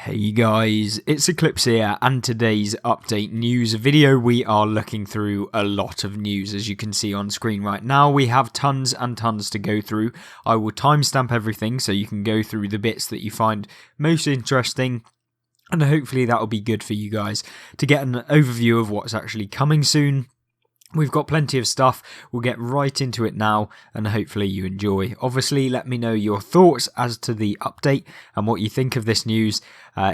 Hey guys, it's Eclipse here, and today's update news video we are looking through a lot of news. As you can see on screen right now, we have tons and tons to go through. I will timestamp everything so you can go through the bits that you find most interesting, and hopefully that will be good for you guys to get an overview of what's actually coming soon. We've got plenty of stuff, we'll get right into it now and hopefully you enjoy. Obviously let me know your thoughts as to the update and what you think of this news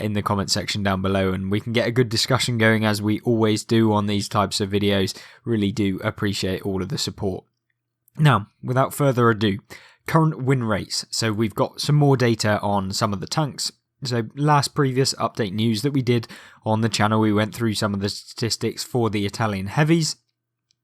in the comment section down below, and we can get a good discussion going as we always do on these types of videos. Really do appreciate all of the support. Now, without further ado, current win rates. So we've got some more data on some of the tanks. So previous update news that we did on the channel, we went through some of the statistics for the Italian heavies.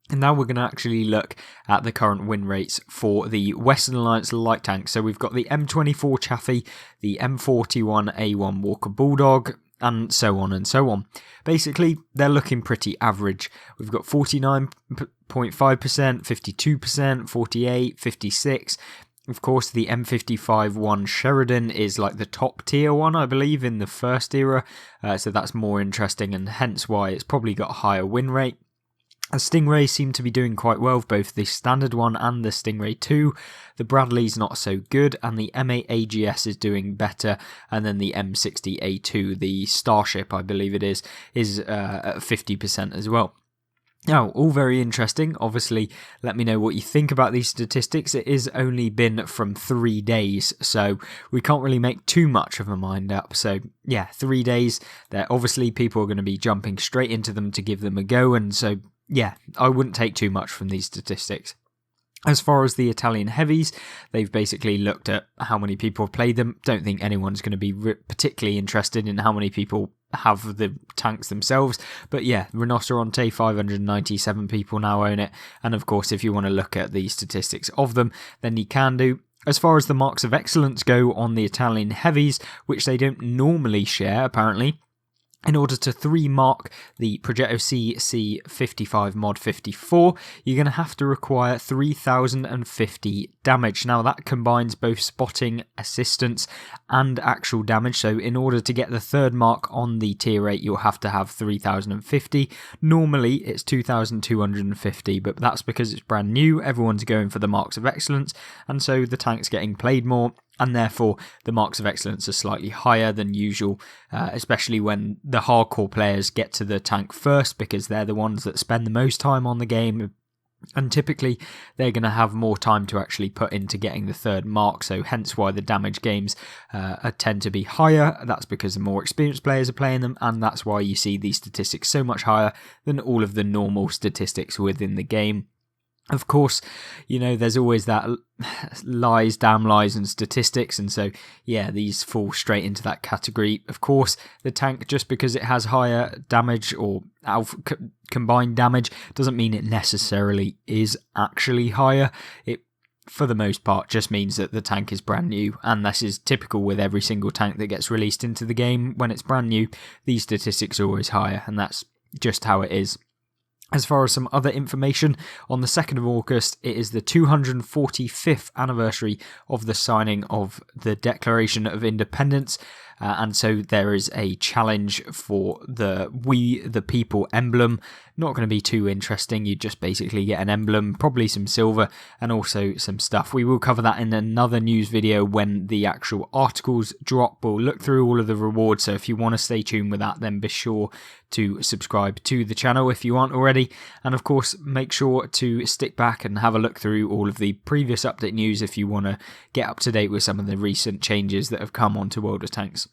And now we're going to actually look at the current win rates for the Western Alliance light tanks. So we've got the M24 Chaffee, the M41A1 Walker Bulldog, and so on and so on. Basically, they're looking pretty average. We've got 49.5%, 52%, 48, 56. Of course, the M55-1 Sheridan is like the top tier one, I believe, in the first era. So that's more interesting, and hence why it's probably got a higher win rate. The Stingray seem to be doing quite well, both the standard one and the Stingray 2. The Bradley's not so good, and the M8 AGS is doing better, and then the M60A2, the Starship, I believe it is at 50% as well. Now, all very interesting. Obviously, let me know what you think about these statistics. It is only been from 3 days, so we can't really make too much of a mind up. So, yeah, 3 days. Obviously, people are going to be jumping straight into them to give them a go, and so yeah, I wouldn't take too much from these statistics. As far as the Italian heavies, they've basically looked at how many people have played them. Don't think anyone's going to be particularly interested in how many people have the tanks themselves. But yeah, Rinoceronte, 597 people now own it. And of course, if you want to look at the statistics of them, then you can do. As far as the marks of excellence go on the Italian heavies, which they don't normally share apparently, in order to 3-mark the Progetto CC55 Mod 54, you're going to have to require 3050 damage. Now that combines both spotting, assistance and actual damage, so in order to get the third mark on the tier 8 you'll have to have 3050. Normally it's 2250, but that's because it's brand new, everyone's going for the marks of excellence, and so the tank's getting played more, and therefore the marks of excellence are slightly higher than usual, especially when the hardcore players get to the tank first, because they're the ones that spend the most time on the game, and typically they're going to have more time to actually put into getting the third mark, so hence why the damage games tend to be higher. That's because the more experienced players are playing them, and that's why you see these statistics so much higher than all of the normal statistics within the game. Of course, you know, there's always that lies, damn lies and statistics, and so yeah, these fall straight into that category. Of course, the tank, just because it has higher damage or combined damage, doesn't mean it necessarily is actually higher. It, for the most part, just means that the tank is brand new, and this is typical with every single tank that gets released into the game. When it's brand new, these statistics are always higher, and that's just how it is. As far as some other information, on the 2nd of August, it is the 245th anniversary of the signing of the Declaration of Independence, and so there is a challenge for the We the People emblem. Not going to be too interesting, you just basically get an emblem, probably some silver, and also some stuff. We will cover that in another news video when the actual articles drop. We'll look through all of the rewards, so if you want to stay tuned with that, then be sure to subscribe to the channel if you aren't already, and of course make sure to stick back and have a look through all of the previous update news if you want to get up to date with some of the recent changes that have come onto World of Tanks.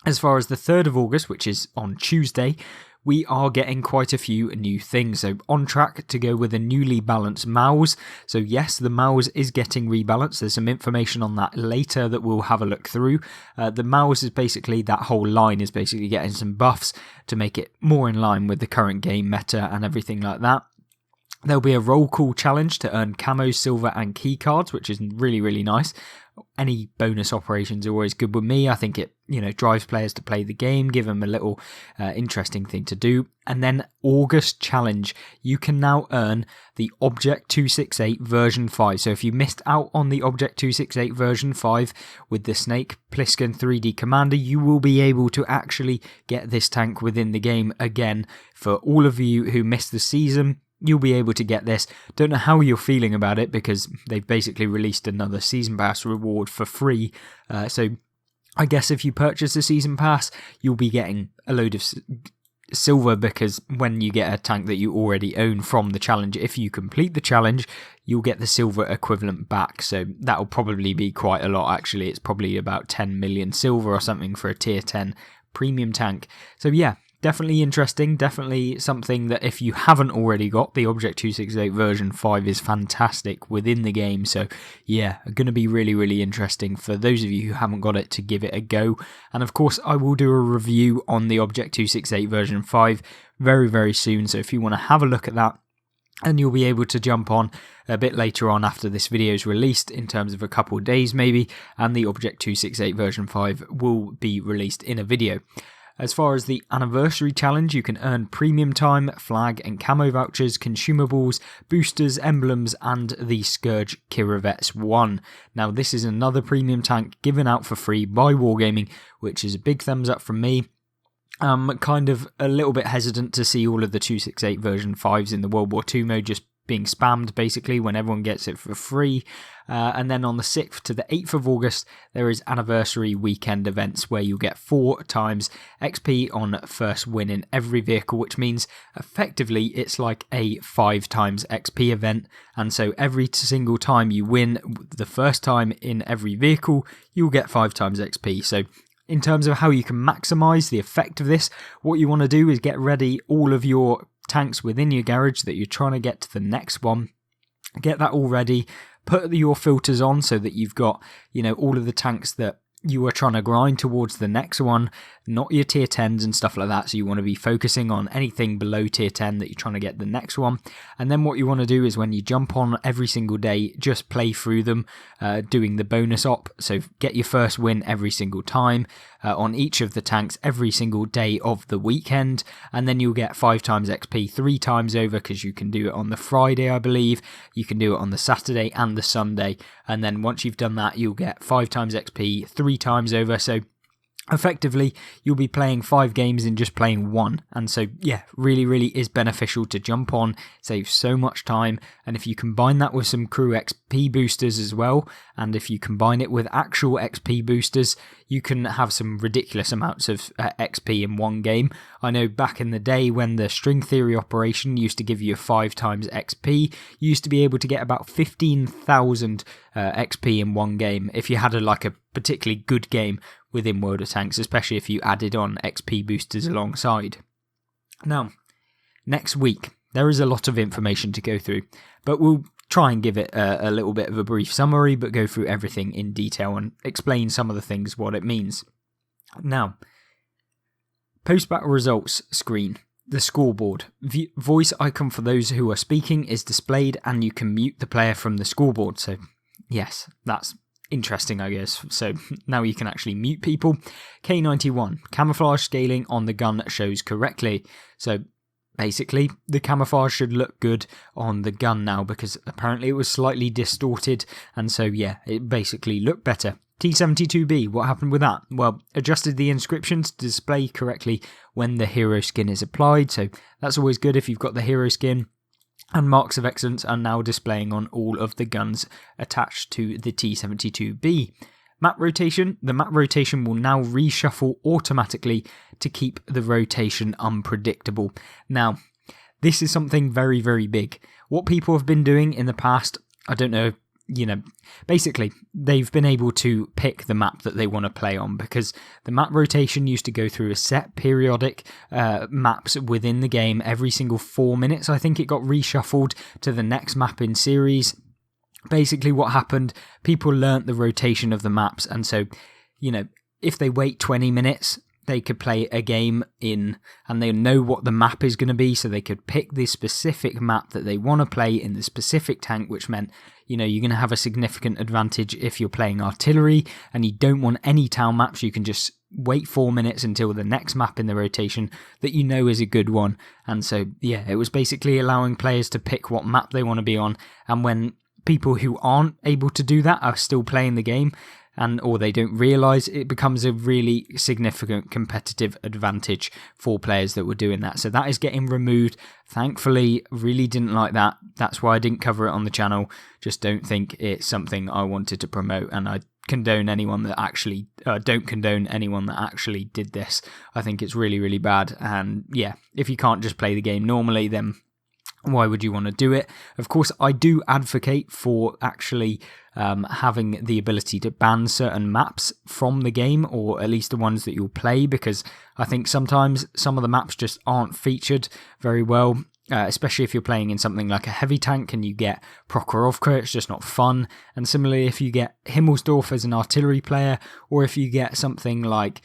As far as the 3rd of August, which is on Tuesday, we are getting quite a few new things. So on track to go with a newly balanced mouse. So yes, the mouse is getting rebalanced. There's some information on that later that we'll have a look through. The mouse is basically, that whole line is basically getting some buffs to make it more in line with the current game meta and everything like that. There'll be a roll call challenge to earn camos, silver and key cards, which is really, really nice. Any bonus operations are always good with me. I think it, drives players to play the game, give them a little interesting thing to do. And then August challenge. You can now earn the Object 268 version 5. So if you missed out on the Object 268 version 5 with the Snake Plissken 3D Commander, you will be able to actually get this tank within the game again. For all of you who missed the season, you'll be able to get this. Don't know how you're feeling about it, because they've basically released another Season Pass reward for free. So I guess if you purchase a Season Pass, you'll be getting a load of silver, because when you get a tank that you already own from the challenge, if you complete the challenge, you'll get the silver equivalent back. So that'll probably be quite a lot, actually. It's probably about 10 million silver or something for a tier 10 premium tank. So yeah, definitely interesting, definitely something that if you haven't already got, the Object 268 version 5 is fantastic within the game. So yeah, going to be really, really interesting for those of you who haven't got it to give it a go. And of course, I will do a review on the Object 268 version 5 very, very soon. So if you want to have a look at that, and you'll be able to jump on a bit later on after this video is released, in terms of a couple of days maybe, and the Object 268 version 5 will be released in a video. As far as the anniversary challenge, you can earn premium time, flag and camo vouchers, consumables, boosters, emblems, and the Scourge Kirovets 1. Now, this is another premium tank given out for free by Wargaming, which is a big thumbs up from me. I'm kind of a little bit hesitant to see all of the 268 version 5s in the World War II mode just being spammed, basically, when everyone gets it for free. And then on the 6th to the 8th of August, there is anniversary weekend events where you get 4 times XP on first win in every vehicle, which means effectively it's like a 5 times XP event. And so every single time you win the first time in every vehicle, you'll get 5 times XP. So in terms of how you can maximize the effect of this, what you want to do is get ready all of your tanks within your garage that you're trying to get to the next one. Get that all ready, put your filters on so that you've got, all of the tanks that you are trying to grind towards the next one, not your tier 10s and stuff like that. So you want to be focusing on anything below tier 10 that you're trying to get the next one. And then what you want to do is when you jump on every single day, just play through them, doing the bonus op. So get your first win every single time on each of the tanks every single day of the weekend. And then you'll get 5 times XP 3 times over, because you can do it on the Friday, I believe. You can do it on the Saturday and the Sunday. And then once you've done that, you'll get 5 times XP 3 times over. So effectively, you'll be playing 5 games in just playing 1. And so, yeah, really, really is beneficial to jump on, saves so much time. And if you combine that with some crew XP boosters as well, and if you combine it with actual XP boosters, you can have some ridiculous amounts of XP in one game. I know back in the day when the string theory operation used to give you 5 times XP, you used to be able to get about 15,000 XP in one game if you had a particularly good game within World of Tanks, especially if you added on XP boosters alongside. Now, next week, there is a lot of information to go through, but we'll try and give it a little bit of a brief summary, but go through everything in detail and explain some of the things, what it means. Now, post-battle results screen. The scoreboard. Voice icon for those who are speaking is displayed, and you can mute the player from the scoreboard. So, yes, that's interesting, I guess. So now you can actually mute people. K91, camouflage scaling on the gun shows correctly. So basically, the camouflage should look good on the gun now, because apparently it was slightly distorted, and so yeah, it basically looked better. T72B, what happened with that? Well, adjusted the inscriptions to display correctly when the hero skin is applied, so that's always good if you've got the hero skin. And marks of excellence are now displaying on all of the guns attached to the T72B. Map rotation. The map rotation will now reshuffle automatically to keep the rotation unpredictable. Now, this is something very, very big. What people have been doing in the past, I don't know, basically they've been able to pick the map that they want to play on, because the map rotation used to go through a set periodic maps within the game every single 4 minutes. I think it got reshuffled to the next map in series. Basically what happened, people learnt the rotation of the maps, and so if they wait 20 minutes they could play a game in and they know what the map is going to be, so they could pick the specific map that they want to play in the specific tank, which meant, you're going to have a significant advantage if you're playing artillery and you don't want any town maps. You can just wait 4 minutes until the next map in the rotation that is a good one. And so, yeah, it was basically allowing players to pick what map they want to be on. And when people who aren't able to do that are still playing the game, or they don't realise, it becomes a really significant competitive advantage for players that were doing that. So that is getting removed. Thankfully, really didn't like that. That's why I didn't cover it on the channel. Just don't think it's something I wanted to promote, and I condone anyone that actually don't condone anyone that actually did this. I think it's really, really bad. And yeah, if you can't just play the game normally, then why would you want to do it? Of course, I do advocate for actually having the ability to ban certain maps from the game, or at least the ones that you'll play, because I think sometimes some of the maps just aren't featured very well, especially if you're playing in something like a heavy tank and you get Prokhorovka, it's just not fun. And similarly, if you get Himmelsdorf as an artillery player, or if you get something like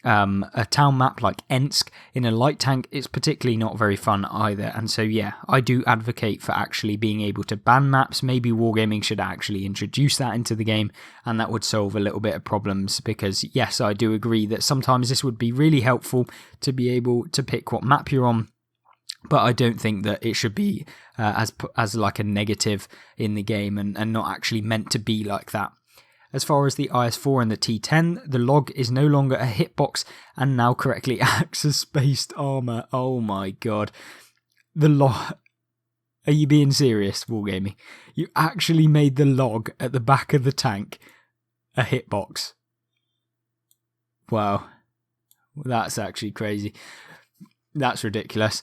a town map like Ensk in a light tank, it's particularly not very fun either. And so yeah, I do advocate for actually being able to ban maps. Maybe Wargaming should actually introduce that into the game, and that would solve a little bit of problems, because yes, I do agree that sometimes this would be really helpful to be able to pick what map you're on, but I don't think that it should be as like a negative in the game, and not actually meant to be like that. As far as the IS-4 and the T-10, the log is no longer a hitbox and now correctly acts as spaced armour. Oh my god. The log... Are you being serious, Wargaming? You actually made the log at the back of the tank a hitbox. Wow. That's actually crazy. That's ridiculous.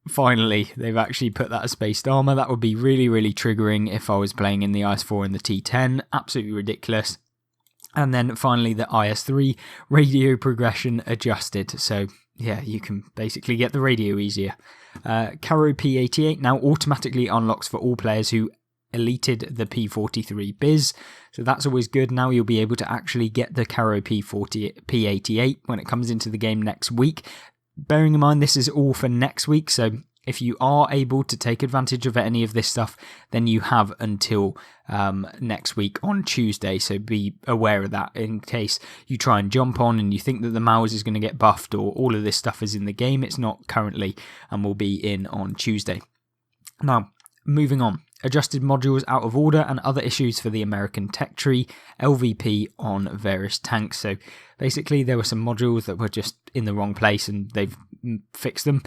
Finally, they've actually put that as spaced armour. That would be really, really triggering if I was playing in the IS-4 and the T-10. Absolutely ridiculous. And then finally, the IS-3 radio progression adjusted. So yeah, you can basically get the radio easier. Caro P88 now automatically unlocks for all players who elited the P43 biz. So that's always good. Now you'll be able to actually get the Caro P88 when it comes into the game next week. Bearing in mind, this is all for next week, so if you are able to take advantage of any of this stuff, then you have until next week on Tuesday, so be aware of that in case you try and jump on and you think that the mouse is going to get buffed or all of this stuff is in the game. It's not currently, and will be in on Tuesday. Now, moving on. Adjusted modules out of order and other issues for the American tech tree, LVP on various tanks. So basically there were some modules that were just in the wrong place and they've fixed them.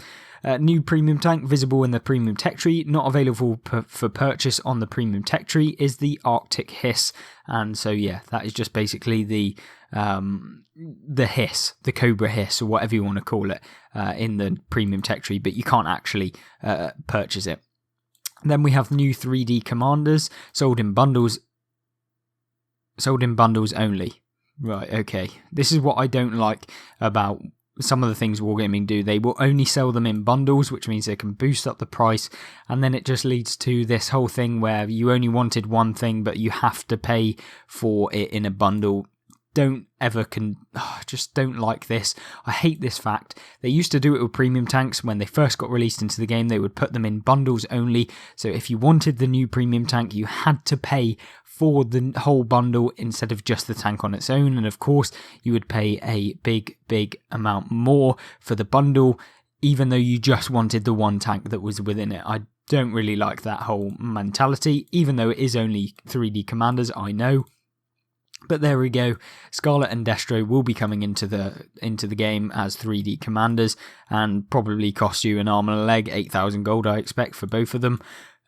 New premium tank visible in the premium tech tree, not available for purchase on the premium tech tree, is the Arctic Hiss. And so yeah, that is just basically the Hiss, the Cobra Hiss, or whatever you want to call it, in the premium tech tree, but you can't actually purchase it. Then we have new 3D commanders sold in bundles only. Right, okay. This is what I don't like about some of the things Wargaming do. They will only sell them in bundles, which means they can boost up the price, and then it just leads to this whole thing where you only wanted one thing, but you have to pay for it in a bundle. Just don't like this. I hate this fact. They used to do it with premium tanks. When they first got released into the game, they would put them in bundles only. So if you wanted the new premium tank, you had to pay for the whole bundle instead of just the tank on its own. And of course, you would pay a big amount more for the bundle, even though you just wanted the one tank that was within it. I don't really like that whole mentality, even though it is only 3D commanders, I know. But there we go. Scarlet and Destro will be coming into the game as 3D commanders, and probably cost you an arm and a leg, 8,000 gold I expect for both of them,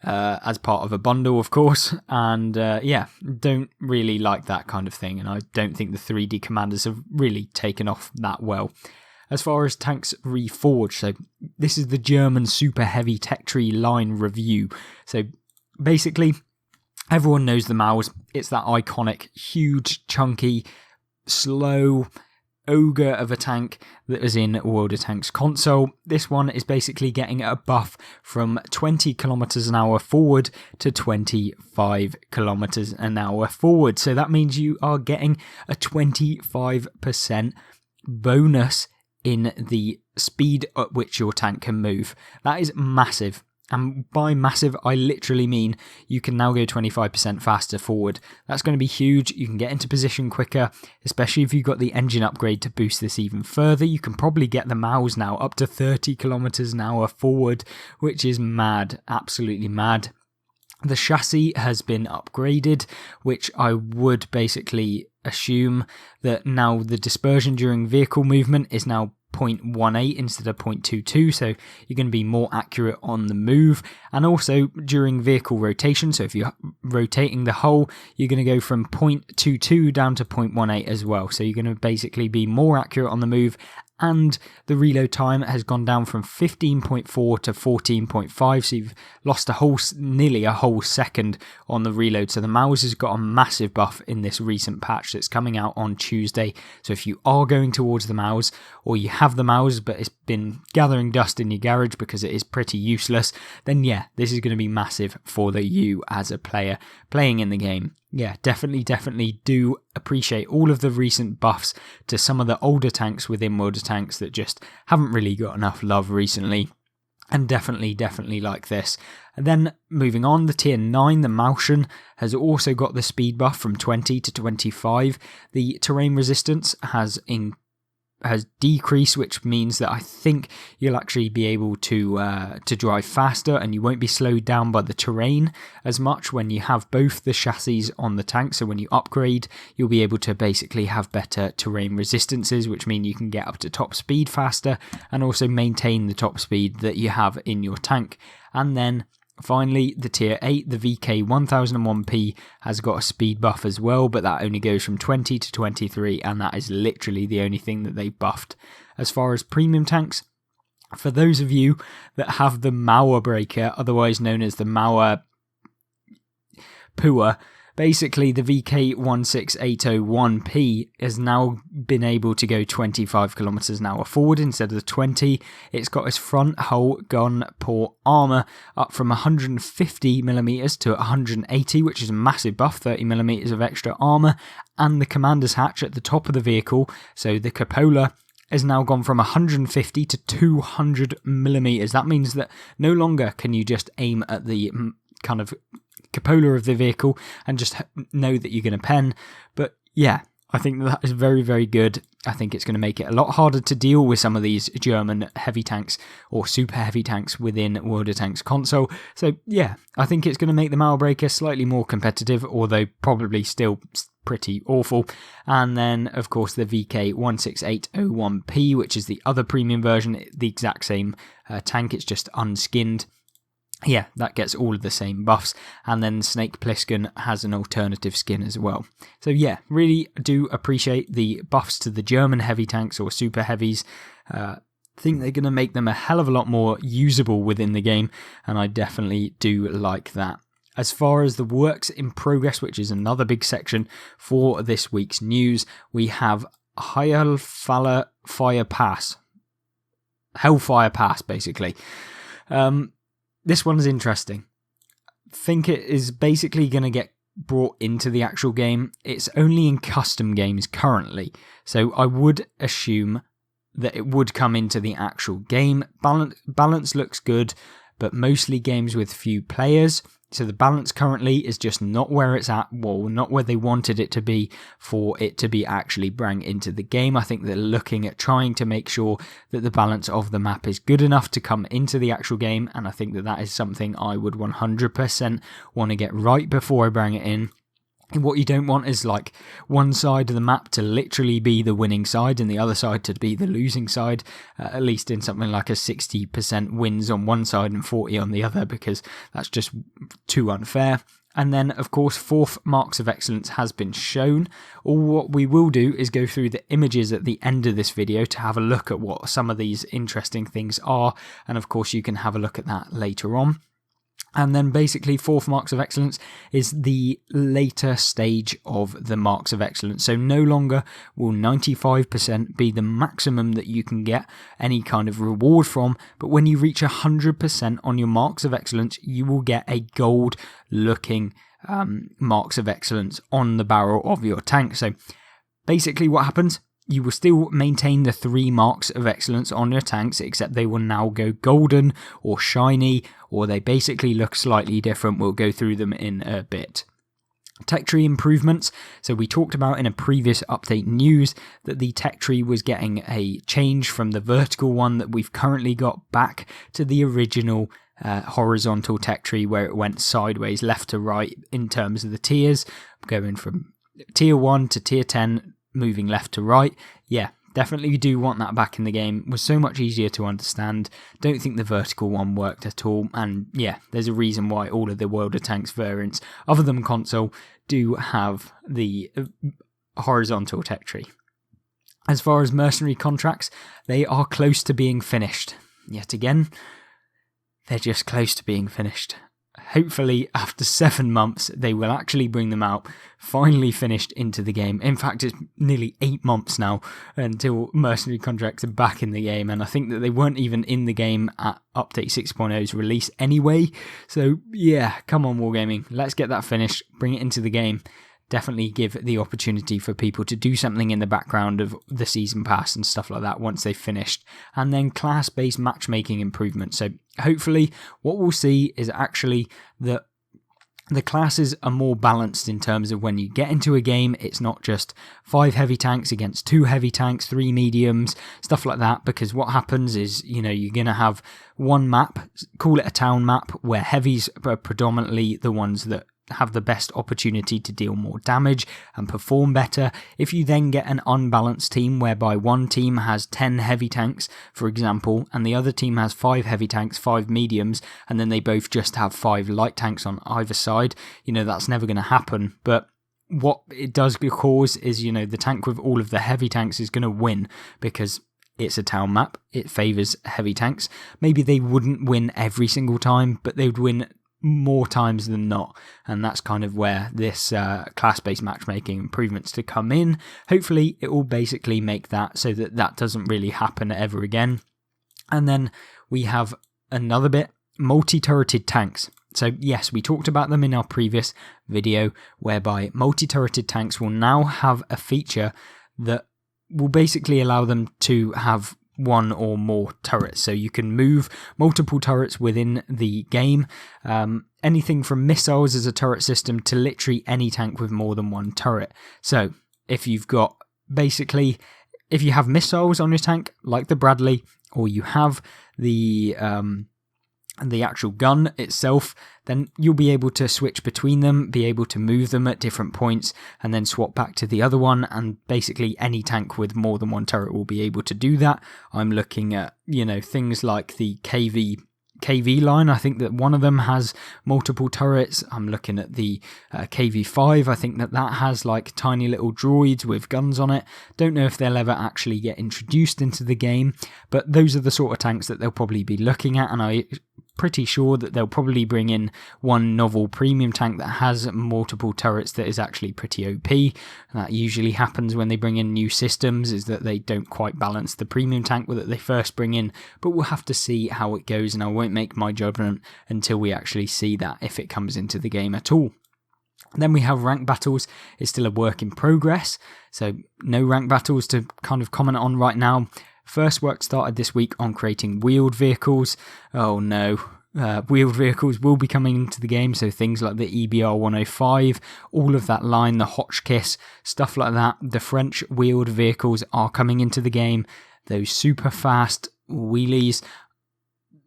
as part of a bundle, of course. And yeah, don't really like that kind of thing, and I don't think the 3D commanders have really taken off that well. As far as tanks reforged, so this is the German super heavy tech tree line review. So basically, everyone knows the Maus. It's that iconic, huge, chunky, slow ogre of a tank that was in World of Tanks console. This one is basically getting a buff from 20 kilometers an hour forward to 25 kilometers an hour forward. So that means you are getting a 25% bonus in the speed at which your tank can move. That is massive. And by massive, I literally mean you can now go 25% faster forward. That's going to be huge. You can get into position quicker, especially if you've got the engine upgrade to boost this even further. You can probably get the Maus now up to 30 kilometers an hour forward, which is mad, absolutely mad. The chassis has been upgraded, which I would basically assume that now the dispersion during vehicle movement is now 0.18 instead of 0.22, so you're going to be more accurate on the move. And also during vehicle rotation, so if you're rotating the hull, you're going to go from 0.22 down to 0.18 as well, so you're going to basically be more accurate on the move. And the reload time has gone down from 15.4 to 14.5, so you've lost nearly a whole second on the reload. So the Maus has got a massive buff in this recent patch that's coming out on Tuesday. So if you are going towards the Maus, or you have the Maus but it's been gathering dust in your garage because it is pretty useless, then yeah, this is going to be massive for you as a player playing in the game. Yeah, definitely do appreciate all of the recent buffs to some of the older tanks within World of Tanks that just haven't really got enough love recently. And definitely like this. And then moving on, the tier 9, the Maushan, has also got the speed buff from 20 to 25. The terrain resistance has decreased, which means that I think you'll actually be able to drive faster, and you won't be slowed down by the terrain as much when you have both the chassis on the tank. So when you upgrade, you'll be able to basically have better terrain resistances, which mean you can get up to top speed faster and also maintain the top speed that you have in your tank. And then finally, the tier 8, the VK1001P, has got a speed buff as well, but that only goes from 20 to 23, and that is literally the only thing that they've buffed. As far as premium tanks, for those of you that have the Mauer Breaker, otherwise known as the Mauer Pua, basically the VK16801P has now been able to go 25 kilometers an hour forward instead of the 20. It's got its front hull gun port armor up from 150 millimeters to 180, which is a massive buff, 30 millimeters of extra armor, and the commander's hatch at the top of the vehicle, so the cupola, has now gone from 150 to 200 millimeters. That means that no longer can you just aim at the kind of cupola of the vehicle and just know that you're going to pen. But yeah, I think that is very good. I think it's going to make it a lot harder to deal with some of these German heavy tanks or super heavy tanks within World of Tanks console. So yeah, I think it's going to make the Mauer Breaker slightly more competitive, although probably still pretty awful. And then of course the VK16801P, which is the other premium version, the exact same tank, it's just unskinned. Yeah, that gets all of the same buffs. And then Snake Plissken has an alternative skin as well. So yeah, really do appreciate the buffs to the German heavy tanks or super heavies. Think they're going to make them a hell of a lot more usable within the game, and I definitely do like that. As far as the works in progress, which is another big section for this week's news, we have Hellfire Pass, basically. This one's interesting. I think it is basically going to get brought into the actual game. It's only in custom games currently, so I would assume that it would come into the actual game. Balance looks good, but mostly games with few players. So the balance currently is just not where it's at, well, not where they wanted it to be for it to be actually brought into the game. I think they're looking at trying to make sure that the balance of the map is good enough to come into the actual game, and I think that that is something I would 100% want to get right before I bring it in. What you don't want is like one side of the map to literally be the winning side and the other side to be the losing side, at least in something like a 60% wins on one side and 40 on the other, because that's just too unfair. And then, of course, 4th Marks of Excellence has been shown. All what we will do is go through the images at the end of this video to have a look at what some of these interesting things are, and of course you can have a look at that later on. And then basically 4th Marks of Excellence is the later stage of the Marks of Excellence. So no longer will 95% be the maximum that you can get any kind of reward from, but when you reach 100% on your Marks of Excellence, you will get a gold looking Marks of Excellence on the barrel of your tank. So basically what happens You will still maintain the 3 marks of excellence on your tanks, except they will now go golden or shiny, or they basically look slightly different. We'll go through them in a bit. Tech tree improvements. So we talked about in a previous update news that the tech tree was getting a change from the vertical one that we've currently got back to the original horizontal tech tree, where it went sideways left to right in terms of the tiers, going from tier 1 to tier 10, moving left to right. Yeah, definitely do want that back in the game. It was so much easier to understand. Don't think the vertical one worked at all. And yeah, there's a reason why all of the World of Tanks variants, other than console, do have the horizontal tech tree. As far as mercenary contracts, they are close to being finished. Yet again, they're just close to being finished. Hopefully, after 7 months, they will actually bring them out, finally finished into the game. In fact, it's nearly 8 months now until mercenary contracts are back in the game, and I think that they weren't even in the game at Update 6.0's release anyway. So yeah, come on Wargaming, let's get that finished, bring it into the game. Definitely give the opportunity for people to do something in the background of the season pass and stuff like that once they've finished. And then class-based matchmaking improvements. So hopefully what we'll see is actually that the classes are more balanced in terms of when you get into a game, it's not just 5 heavy tanks against 2 heavy tanks, 3 mediums, stuff like that, because what happens is, you're going to have one map, call it a town map, where heavies are predominantly the ones that have the best opportunity to deal more damage and perform better. If you then get an unbalanced team whereby one team has 10 heavy tanks, for example, and the other team has 5 heavy tanks, 5 mediums, and then they both just have 5 light tanks on either side, that's never going to happen. But what it does cause is, the tank with all of the heavy tanks is going to win, because it's a town map, it favours heavy tanks. Maybe they wouldn't win every single time, but they would win more times than not, and that's kind of where this class-based matchmaking improvements to come in. Hopefully it will basically make that so that that doesn't really happen ever again. And then we have another bit, multi-turreted tanks. So yes, we talked about them in our previous video, whereby multi-turreted tanks will now have a feature that will basically allow them to have 1 or more turrets, so you can move multiple turrets within the game. Anything from missiles as a turret system to literally any tank with more than 1 turret. So if you have missiles on your tank, like the Bradley, or you have the actual gun itself, then you'll be able to switch between them, be able to move them at different points, and then swap back to the other one, and basically any tank with more than 1 turret will be able to do that. I'm looking at, things like the KV line. I think that one of them has multiple turrets. I'm looking at the KV5. I think that has like tiny little droids with guns on it. Don't know if they'll ever actually get introduced into the game, but those are the sort of tanks that they'll probably be looking at, and I'm pretty sure that they'll probably bring in one novel premium tank that has multiple turrets that is actually pretty OP. That usually happens when they bring in new systems, is that they don't quite balance the premium tank that they first bring in, but we'll have to see how it goes, and I won't make my judgment until we actually see that, if it comes into the game at all. Then we have rank battles. It's still a work in progress, so no rank battles to kind of comment on right now. First work started this week on creating wheeled vehicles. Oh no, wheeled vehicles will be coming into the game, so things like the EBR 105, all of that line, the Hotchkiss, stuff like that. The French wheeled vehicles are coming into the game. Those super fast wheelies,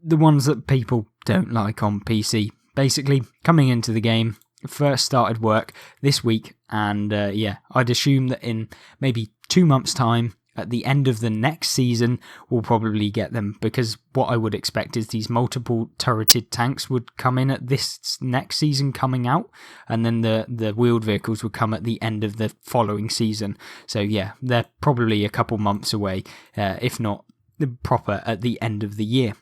the ones that people don't like on PC, basically coming into the game. First started work this week, and I'd assume that in maybe 2 months' time, at the end of the next season, we'll probably get them, because what I would expect is these multiple turreted tanks would come in at this next season coming out, and then the wheeled vehicles would come at the end of the following season. So yeah, they're probably a couple months away, if not proper at the end of the year.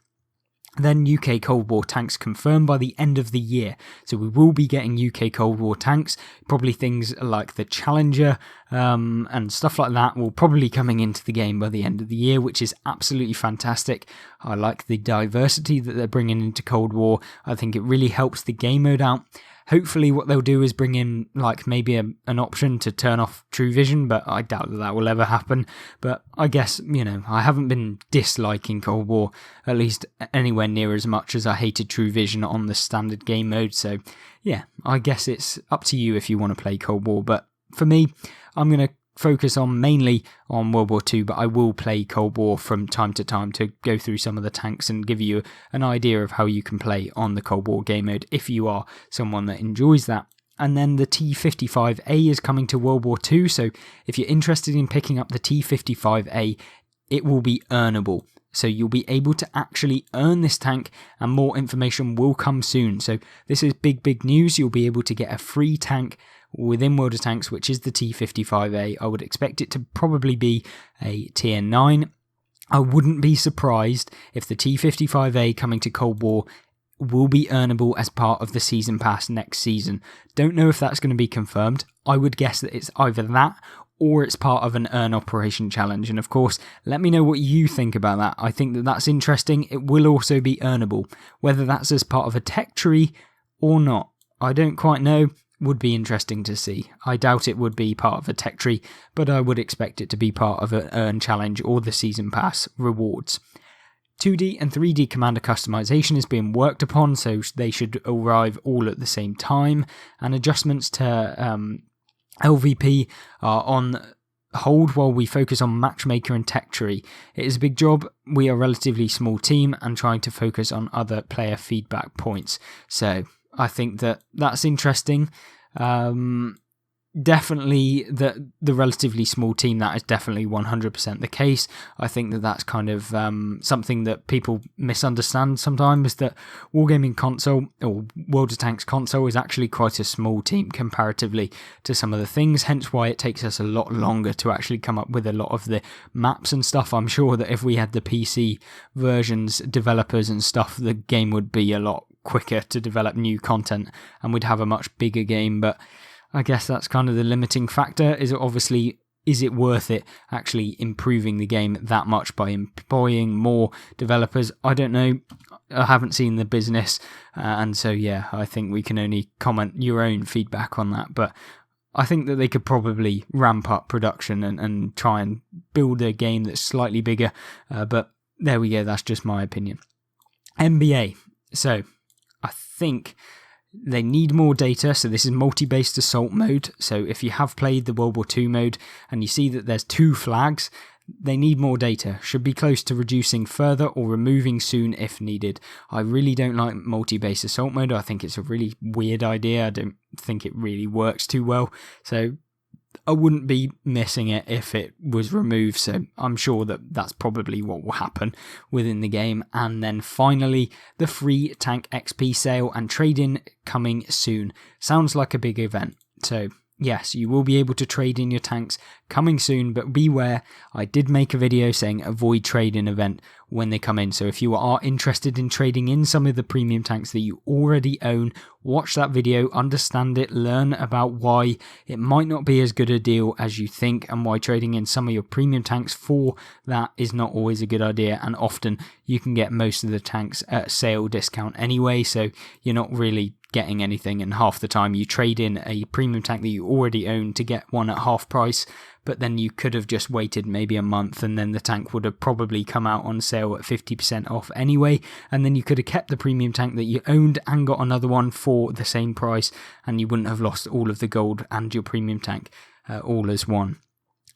Then UK Cold War tanks confirmed by the end of the year. So we will be getting UK Cold War tanks, probably things like the Challenger and stuff like that will probably coming into the game by the end of the year, which is absolutely fantastic. I like the diversity that they're bringing into Cold War. I think it really helps the game mode out. Hopefully what they'll do is bring in like maybe an option to turn off True Vision, but I doubt that will ever happen. But I guess, I haven't been disliking Cold War, at least anywhere near as much as I hated True Vision on the standard game mode. So yeah, I guess it's up to you if you want to play Cold War. But for me, I'm going to focus mainly on World War II, but I will play Cold War from time to time to go through some of the tanks and give you an idea of how you can play on the Cold War game mode if you are someone that enjoys that. And then the T55A is coming to World War II, so if you're interested in picking up the T55A, it will be earnable. So you'll be able to actually earn this tank, and more information will come soon. So this is big news. You'll be able to get a free tank within World of Tanks, which is the T55A. I would expect it to probably be a tier 9. I wouldn't be surprised if the T55A coming to Cold War will be earnable as part of the season pass next season. Don't know if that's going to be confirmed. I would guess that it's either that or it's part of an earn operation challenge. And of course, let me know what you think about that. I think that that's interesting. It will also be earnable. Whether that's as part of a tech tree or not, I don't quite know. Would be interesting to see. I doubt it would be part of a tech tree, but I would expect it to be part of an earn challenge or the season pass rewards. 2D and 3D commander customization is being worked upon, so they should arrive all at the same time, and adjustments to LVP are on hold while we focus on matchmaker and tech tree. It is a big job. We are a relatively small team and trying to focus on other player feedback points. So I think that that's interesting. Definitely the relatively small team, that is definitely 100% the case. I think that that's kind of something that people misunderstand sometimes, that Wargaming console or World of Tanks console is actually quite a small team comparatively to some of the things, hence why it takes us a lot longer to actually come up with a lot of the maps and stuff. I'm sure that if we had the PC versions, developers and stuff, the game would be a lot quicker to develop new content and we'd have a much bigger game. But I guess that's kind of the limiting factor. Is it worth it actually improving the game that much by employing more developers? I don't know. I haven't seen the business, and so yeah, I think we can only comment your own feedback on that. But I think that they could probably ramp up production and try and build a game that's slightly bigger. But there we go. That's just my opinion. NBA. So I think they need more data. So this is multi-based assault mode. So if you have played the World War II mode and you see that there's 2 flags, they need more data. Should be close to reducing further or removing soon if needed. I really don't like multi-based assault mode. I think it's a really weird idea. I don't think it really works too well. So I wouldn't be missing it if it was removed, so I'm sure that that's probably what will happen within the game. And then finally, the free tank XP sale and trade-in coming soon. Sounds like a big event, so yes, you will be able to trade in your tanks coming soon, but beware, I did make a video saying avoid trade-in event when they come in. So if you are interested in trading in some of the premium tanks that you already own, watch that video, understand it, learn about why it might not be as good a deal as you think, and why trading in some of your premium tanks for that is not always a good idea, and often you can get most of the tanks at sale discount anyway, so you're not really getting anything, and half the time you trade in a premium tank that you already own to get one at half price, but then you could have just waited maybe a month and then the tank would have probably come out on sale at 50% off anyway, and then you could have kept the premium tank that you owned and got another one for the same price, and you wouldn't have lost all of the gold and your premium tank all as one.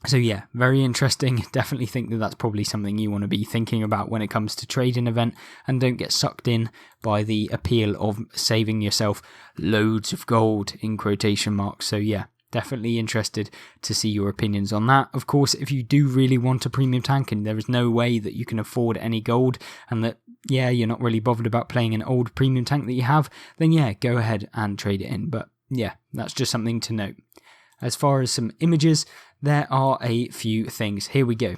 So yeah, very interesting. Definitely think that that's probably something you want to be thinking about when it comes to trading event, and don't get sucked in by the appeal of saving yourself loads of gold in quotation marks. So yeah, definitely interested to see your opinions on that. Of course, if you do really want a premium tank and there is no way that you can afford any gold, and that, yeah, you're not really bothered about playing an old premium tank that you have, then yeah, go ahead and trade it in. But yeah, that's just something to note. As far as some images, there are a few things. Here we go.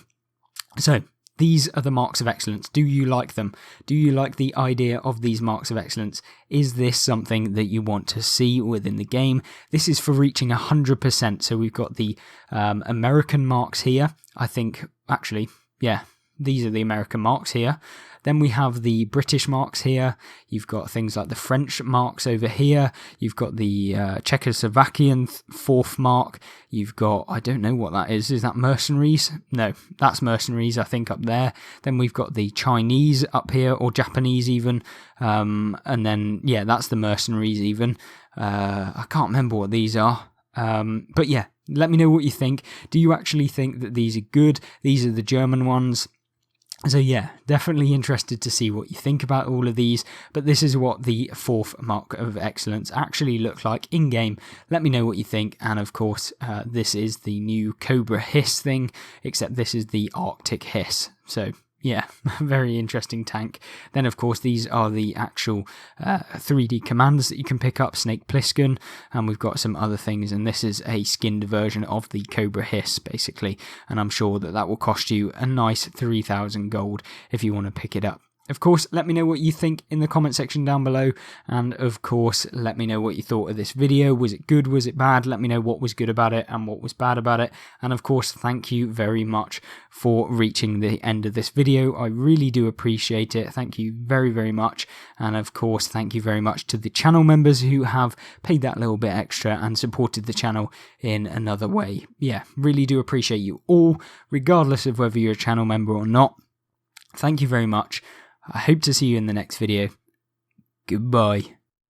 So these are the marks of excellence. Do you like them? Do you like the idea of these marks of excellence? Is this something that you want to see within the game? This is for reaching 100%. So we've got the American marks here. I think, actually, yeah, these are the American marks here. Then we have the British marks here. You've got things like the French marks over here. You've got the Czechoslovakian 4th mark. You've got, I don't know what that is. Is that mercenaries? No, that's mercenaries, I think, up there. Then we've got the Chinese up here, or Japanese even. And then, yeah, that's the mercenaries even. I can't remember what these are. But yeah, let me know what you think. Do you actually think that these are good? These are the German ones. So yeah, definitely interested to see what you think about all of these, but this is what the 4th Mark of Excellence actually look like in-game. Let me know what you think, and of course, this is the new Cobra Hiss thing, except this is the Arctic Hiss. So yeah, very interesting tank. Then, of course, these are the actual 3D commands that you can pick up, Snake Plissken, and we've got some other things, and this is a skinned version of the Cobra Hiss, basically, and I'm sure that that will cost you a nice 3,000 gold if you want to pick it up. Of course, let me know what you think in the comment section down below, and of course, let me know what you thought of this video. Was it good? Was it bad? Let me know what was good about it and what was bad about it, and of course, thank you very much for reaching the end of this video. I really do appreciate it. Thank you very, very much, and of course, thank you very much to the channel members who have paid that little bit extra and supported the channel in another way. Yeah, really do appreciate you all, regardless of whether you're a channel member or not. Thank you very much. I hope to see you in the next video. Goodbye.